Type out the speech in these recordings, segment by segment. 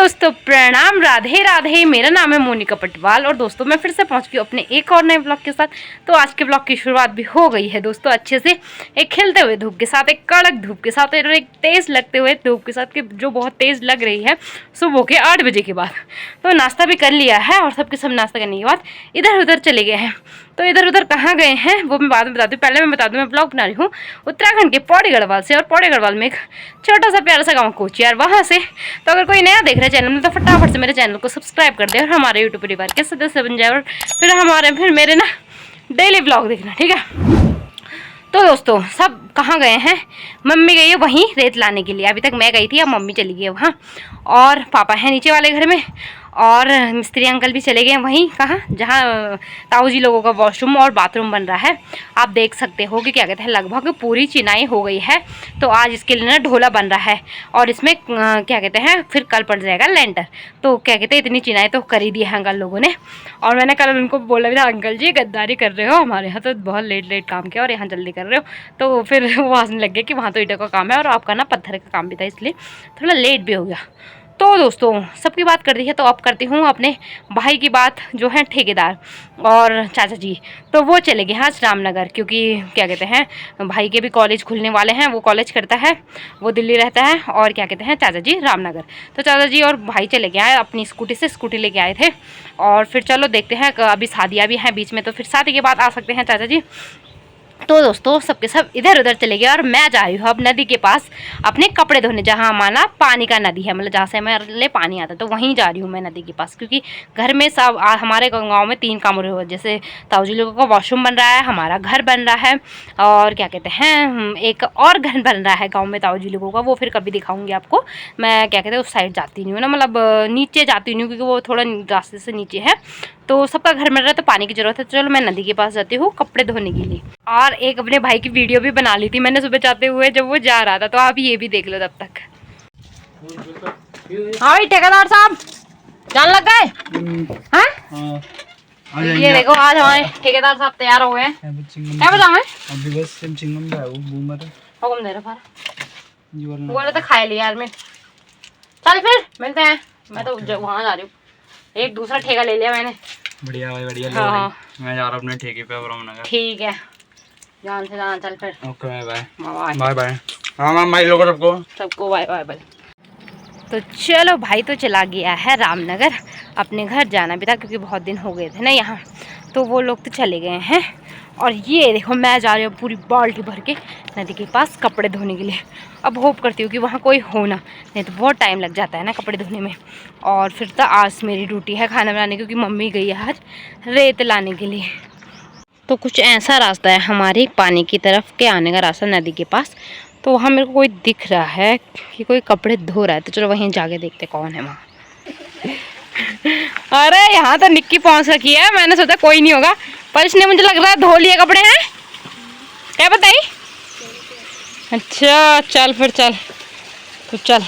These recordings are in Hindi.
दोस्तों प्रणाम, राधे राधे। मेरा नाम है मोनिका पटवाल और दोस्तों मैं फिर से पहुंच गई अपने एक और नए ब्लॉग के साथ। तो आज के ब्लॉग की शुरुआत भी हो गई है दोस्तों अच्छे से, एक खिलते हुए धूप के साथ, एक कड़क धूप के साथ और एक तेज़ लगते हुए धूप के साथ, जो बहुत तेज़ लग रही है सुबह के 8 बजे के बाद। तो नाश्ता भी कर लिया है और सबके सब नाश्ता करने के बाद इधर उधर चले गए हैं। तो इधर उधर कहाँ गए हैं वो मैं बाद में बताती हूँ। पहले मैं बता दूँ, मैं ब्लॉग बना रही हूँ उत्तराखंड के पौड़ी गढ़वाल से, और पौड़ी गढ़वाल में एक छोटा सा प्यारा सा गाँव कोचियार, वहाँ से। तो अगर कोई नया देख रहा है चैनल में तो फटाफट से मेरे चैनल को सब्सक्राइब कर दे और हमारे यूट्यूब परिवार के सदस्य बन जाए, और फिर मेरे ना डेली ब्लॉग देखना, ठीक है। तो दोस्तों सब कहाँ गए हैं? मम्मी गई है वहीं रेत लाने के लिए, अभी तक मैं गई थी, अब मम्मी चली गई है वहाँ, और पापा हैं नीचे वाले घर में, और मिस्त्री अंकल भी चले गए हैं वहीं, कहाँ जहाँ ताऊ जी लोगों का वॉशरूम और बाथरूम बन रहा है। आप देख सकते हो कि क्या कहते हैं लगभग पूरी चिनाई हो गई है। तो आज इसके लिए ना ढोला बन रहा है और इसमें क्या कहते हैं फिर कल पड़ जाएगा लेंटर। तो क्या कहते हैं इतनी चिनाई तो कर ही दी है अंकल लोगों ने। और मैंने कल उनको बोला भी था, अंकल जी गद्दारी कर रहे हो, हमारे यहाँ तो बहुत लेट काम किया और यहाँ जल्दी कर रहे हो। तो फिर वो हंसने लग गया कि वहाँ तो ईंटों का काम है और आपका ना पत्थर का काम भी था, इसलिए थोड़ा लेट भी हो गया। तो दोस्तों सबकी बात कर दी है तो अब करती हूँ अपने भाई की बात, जो है ठेकेदार और चाचा जी। तो वो चले गए आज रामनगर, क्योंकि क्या कहते हैं भाई के भी कॉलेज खुलने वाले हैं, वो कॉलेज करता है, वो दिल्ली रहता है, और क्या कहते हैं चाचा जी रामनगर। तो चाचा जी और भाई चले गए हैं अपनी स्कूटी लेके आए थे। और फिर चलो देखते हैं, अभी शादियाँ भी हैं बीच में, तो फिर शादी के बाद आ सकते हैं चाचा जी। तो दोस्तों सबके सब इधर उधर चले गए और मैं जा रही हूँ अब नदी के पास अपने कपड़े धोने, जहाँ हमारा पानी का नदी है, मतलब जहाँ से हमारे पानी आता है, तो वहीं जा रही हूँ मैं नदी के पास। क्योंकि घर में सब हमारे गांव में 3 काम हो रहे हो, जैसे ताऊ जी लोगों का वॉशरूम बन रहा है, हमारा घर बन रहा है, और क्या कहते हैं एक और घर बन रहा है गाँव में ताऊ जी लोगों का, वो फिर कभी दिखाऊँगी आपको। मैं क्या कहते हैं उस साइड जाती नहीं हूँ ना, मतलब नीचे जाती नहीं हूँ क्योंकि वो थोड़ा रास्ते से नीचे है। तो सबका घर बन रहा है तो पानी की ज़रूरत है, तो चलो मैं नदी के पास जाती हूँ कपड़े धोने के लिए। और एक अपने भाई की वीडियो भी बना ली थी मैंने सुबह जाते हुए जब वो जा रहा था, तो आप ये भी देख लो तब तक। हाँ भाई ठेकेदार साहब जान लग गए हैं? ये देखो आज हमारे ठेकेदार साहब तैयार हो गए। क्या बताऊँ मैं? अभी बस चिंगम है वो बूमर हुक्म दे रहा बोले तो खाए लिया यार मैं। चल फिर मिलते हैं, मैं तो वहाँ जा रही हूँ, एक दूसरा ठेका ले लिया मैंने। बढ़िया भाई बढ़िया। हाँ मैं जा रहा हूँ अपने ठेके पे रामनगर। ठीक है जान से जाना, चल फिर। Okay bye bye bye bye. हाँ भाई लोगों सबको बाय बाय बाय। तो चलो भाई तो चला गया है रामनगर, अपने घर जाना भी था क्योंकि बहुत दिन हो गए थे ना यहाँ, तो वो लोग तो चले गए हैं। और ये देखो मैं जा रही हूँ पूरी बाल्टी भर के नदी के पास कपड़े धोने के लिए। अब होप करती हूँ कि वहाँ कोई हो ना, नहीं तो बहुत टाइम लग जाता है ना कपड़े धोने में। और फिर तो आज मेरी ड्यूटी है खाना बनाने, क्योंकि मम्मी गई है आज रेत लाने के लिए। तो कुछ ऐसा रास्ता है हमारे पानी की तरफ के आने का रास्ता नदी के पास। तो वहाँ मेरे को कोई दिख रहा है कि कोई कपड़े धो रहा है, तो चलो वहीं जाके देखते कौन है वहाँ। अरे यहाँ तो निक्की पहुँच रखी है, मैंने सोचा कोई नहीं होगा, पर इसने मुझे लग रहा है धो लिए कपड़े हैं। क्या बताई? अच्छा चल फिर चल, तो चल।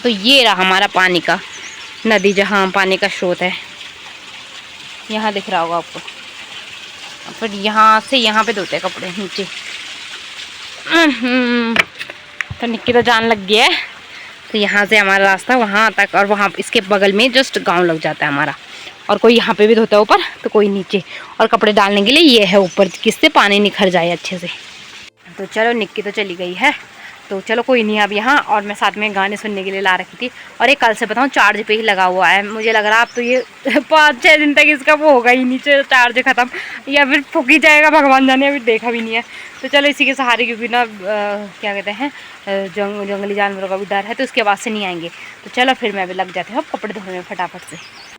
तो ये रहा हमारा पानी का नदी, जहाँ पानी का स्रोत है, यहाँ दिख रहा होगा आपको। फिर यहाँ से यहाँ पे धोते हैं कपड़े नीचे। तो निक्की तो जान लग गया है। तो यहाँ से हमारा रास्ता वहाँ तक, और वहाँ इसके बगल में जस्ट गांव लग जाता है हमारा। और कोई यहाँ पे भी धोता है ऊपर, तो कोई नीचे, और कपड़े डालने के लिए ये है ऊपर, किससे पानी निखर जाए अच्छे से। तो चलो निक्की तो चली गई है, तो चलो कोई नहीं अब यहाँ। और मैं साथ में गाने सुनने के लिए ला रखी थी, और ये कल से बताऊँ चार्ज पे ही लगा हुआ है। मुझे लग रहा है अब तो ये 5-6 दिन तक इसका वो होगा ही नीचे चार्ज ख़त्म, या फिर फूक ही जाएगा, भगवान जाने, अभी देखा भी नहीं है। तो चलो इसी के सहारे, क्योंकि ना क्या कहते हैं जंगली जानवरों का भी डर है, तो उसके बाद से नहीं आएंगे। तो चलो फिर मैं भी लग जाती हूँ कपड़े धोने में फटाफट से।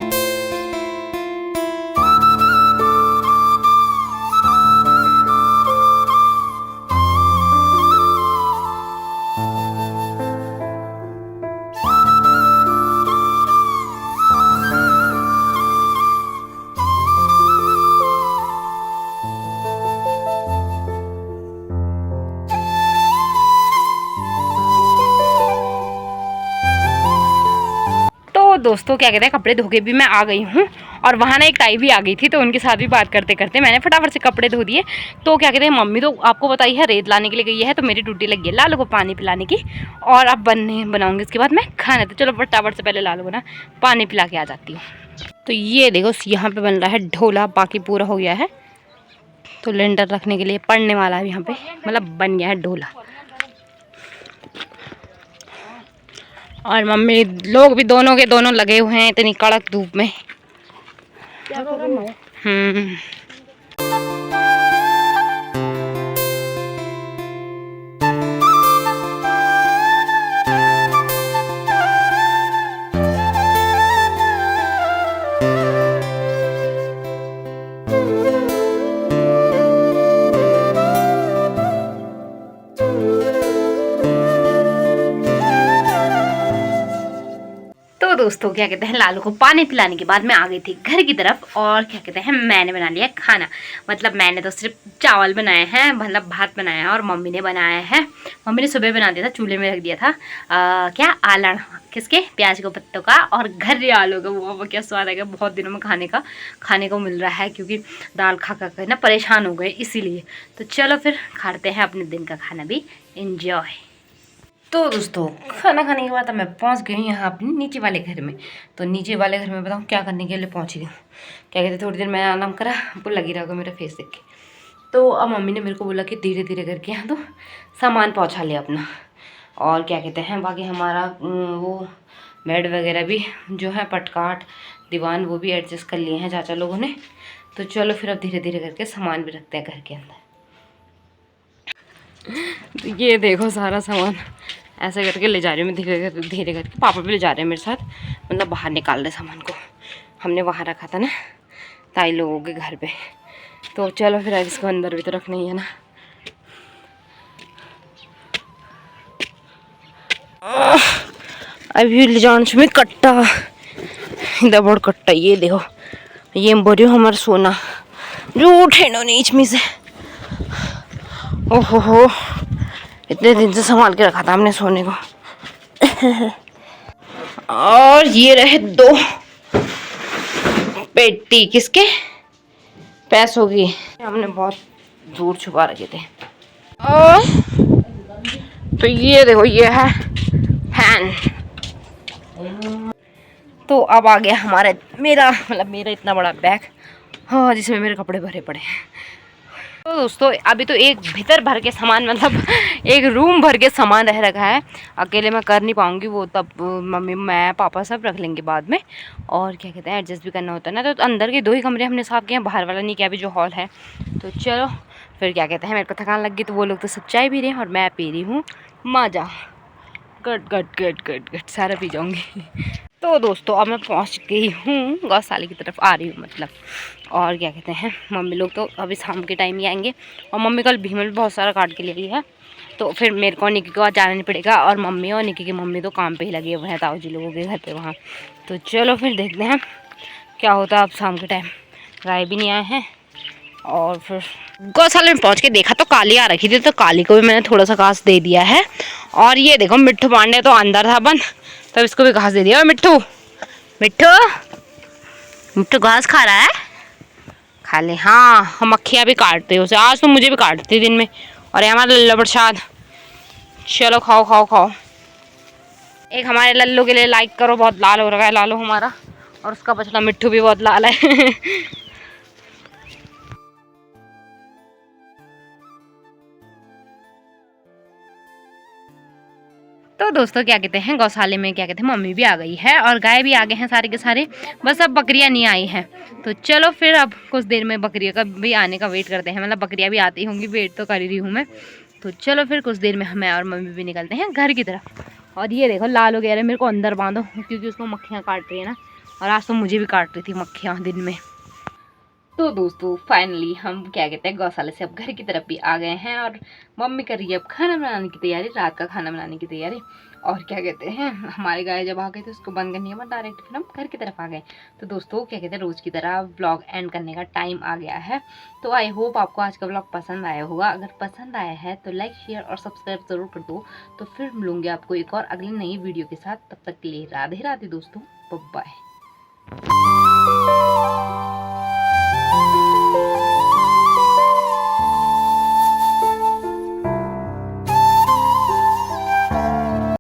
दोस्तों क्या कहते हैं, कपड़े धो के भी मैं आ गई हूँ और वहाँ ना एक ताई भी आ गई थी, तो उनके साथ भी बात करते करते मैंने फटाफट से कपड़े धो दिए। तो क्या कहते हैं, मम्मी तो आपको बताई है रेत लाने के लिए गई है, तो मेरी ड्यूटी लगी है लालू को पानी पिलाने की। और अब बनाऊँगी इसके बाद मैं खाना। तो चलो फटाफट से पहले लालू को ना पानी पिला के आ जाती हूँ। तो ये देखो यहाँ पे बन रहा है ढोला, बाकी पूरा हो गया है। तो लेंटर रखने के लिए पड़ने वाला है यहाँ पे, मतलब बन गया है ढोला। और मम्मी लोग भी दोनों के दोनों लगे हुए हैं इतनी कड़क धूप में। तो दोस्तों क्या कहते हैं, लालू को पानी पिलाने के बाद मैं आ गई थी घर की तरफ। और क्या कहते हैं, मैंने बना लिया खाना। मतलब मैंने तो सिर्फ चावल बनाए हैं, मतलब भात बनाया है, और मम्मी ने बनाया है। मम्मी ने सुबह बना दिया था, चूल्हे में रख दिया था क्या आलण, किसके, प्याज के पत्तों का और घर आलू का। वो क्या स्वाद आएगा, बहुत दिनों में खाने को मिल रहा है, क्योंकि दाल खा कर ना परेशान हो गए इसीलिए। तो चलो फिर खाते हैं अपने दिन का खाना भी, इंजॉय। तो दोस्तों खाना खाने के बाद मैं पहुंच गई हूँ यहाँ अपने नीचे वाले घर में। तो नीचे वाले घर में बताऊँ क्या करने के लिए पहुँची हूँ। क्या कहते, थोड़ी देर मैंने आराम करा, आपको लगी रहोगा मेरा फेस देख के। तो अब मम्मी ने मेरे को बोला कि धीरे धीरे करके यहाँ तो सामान पहुँचा लिया अपना। और क्या कहते हैं, बाकी हमारा वो बेड वगैरह भी जो है, पटकाट दीवान, वो भी एडजस्ट कर लिए हैं चाचा लोगों ने। तो चलो फिर अब धीरे धीरे करके सामान भी रखते हैं घर के अंदर। तो ये देखो सारा सामान ऐसे करके ले जा रही हूँ मैं धीरे धीरे करके। पापा भी ले जा रहे हैं मेरे साथ, मतलब बाहर निकाल रहे सामान को। हमने वहाँ रखा था ना ताई लोगों के घर पे। तो चलो फिर इसको अंदर भी तो रखना ही है ना। अभी ले जान में कट्टा, इधर बड़ कट्टा, ये देखो, ये बोल रही हूँ हमारा सोना जो उठे नो नीच में से। ओहो हो, इतने दिन से संभाल के रखा था हमने सोने को। और ये रहे 2 पेटी, किसके, पैसों की, हमने बहुत दूर छुपा रखे थे। और तो ये देखो, ये है फैन। तो अब आ गया मेरा इतना बड़ा बैग, हाँ, जिसमें मेरे कपड़े भरे पड़े हैं। तो दोस्तों अभी तो एक भीतर भर के सामान, मतलब एक रूम भर के सामान रह रखा है। अकेले मैं कर नहीं पाऊँगी वो, तब मम्मी मैं पापा सब रख लेंगे बाद में। और क्या कहते हैं, एडजस्ट भी करना होता है ना। तो अंदर के 2 ही कमरे हमने साफ किए हैं, बाहर वाला नहीं किया अभी, जो हॉल है। तो चलो फिर क्या कहते हैं, मेरे को थकान लग गई, तो वो लोग तो सब चाय पी रहे हैं और मैं पी रही हूँ माजा। गट गट गट गट गट सारा पी जाऊँगी। तो दोस्तों अब मैं पहुंच गई हूँ गौशाला की तरफ, आ रही हूँ मतलब। और क्या कहते हैं, मम्मी लोग तो अभी शाम के टाइम ही आएंगे। और मम्मी कल भीमल भी बहुत सारा काट के ले गई है, तो फिर मेरे को निकी को आज जाना नहीं पड़ेगा। और मम्मी और निकी की मम्मी तो काम पे ही लगे हुए हैं ताऊ जी लोगों के घर पे वहाँ। तो चलो फिर देखते हैं क्या होता है। अब शाम के टाइम राय भी नहीं आए हैं। और फिर गौशाला में पहुँच के देखा तो काली आ रखी थी, तो काली को भी मैंने थोड़ा सा घास दे दिया है। और ये देखो मिट्ठू पांडे तो अंदर था बंद, तब इसको भी घास दे दिया। मिट्ठू मिट्ठू मिट्ठू घास खा रहा है, खा ले। हाँ, हम मक्खियाँ भी काटते हैं उसे, आज तो मुझे भी काटती दिन में। और ये हमारा लल्ला प्रसाद, चलो खाओ खाओ खाओ। एक हमारे लल्लू के लिए लाइक करो, बहुत लाल हो रहा है लालू हमारा। और उसका बछड़ा मिट्ठू भी बहुत लाल है। तो दोस्तों क्या कहते हैं, गौशाले में क्या कहते हैं, मम्मी भी आ गई है और गाय भी आ गए हैं सारे के सारे, बस अब बकरियां नहीं आई हैं। तो चलो फिर अब कुछ देर में बकरियों का भी आने का वेट करते हैं, मतलब बकरियां भी आती होंगी, वेट तो कर ही रही हूँ मैं। तो चलो फिर कुछ देर में मैं और मम्मी भी निकलते हैं घर की तरफ। और ये देखो लाल वगैरह मेरे को अंदर बांधो, क्योंकि उसको मक्खियाँ काट रही है ना। और आज तो मुझे भी काट रही थी मक्खियाँ दिन में। तो दोस्तों फाइनली हम क्या कहते हैं गौशाला से अब घर की तरफ भी आ गए हैं और मम्मी कर रही है अब खाना बनाने की तैयारी, रात का खाना बनाने की तैयारी। और क्या कहते हैं हमारे गाय जब आ गए थे उसको बंद करने के बाद डायरेक्ट फिर हम घर की तरफ आ गए। तो दोस्तों क्या कहते हैं रोज़ की तरह व्लॉग एंड करने का टाइम आ गया है। तो आई होप आपको आज का व्लॉग पसंद आया होगा। अगर पसंद आया है तो लाइक शेयर और सब्सक्राइब ज़रूर कर दो। तो फिर मिलूंगी आपको एक और अगली नई वीडियो के साथ। तब तक के लिए राधे राधे दोस्तों, बाय।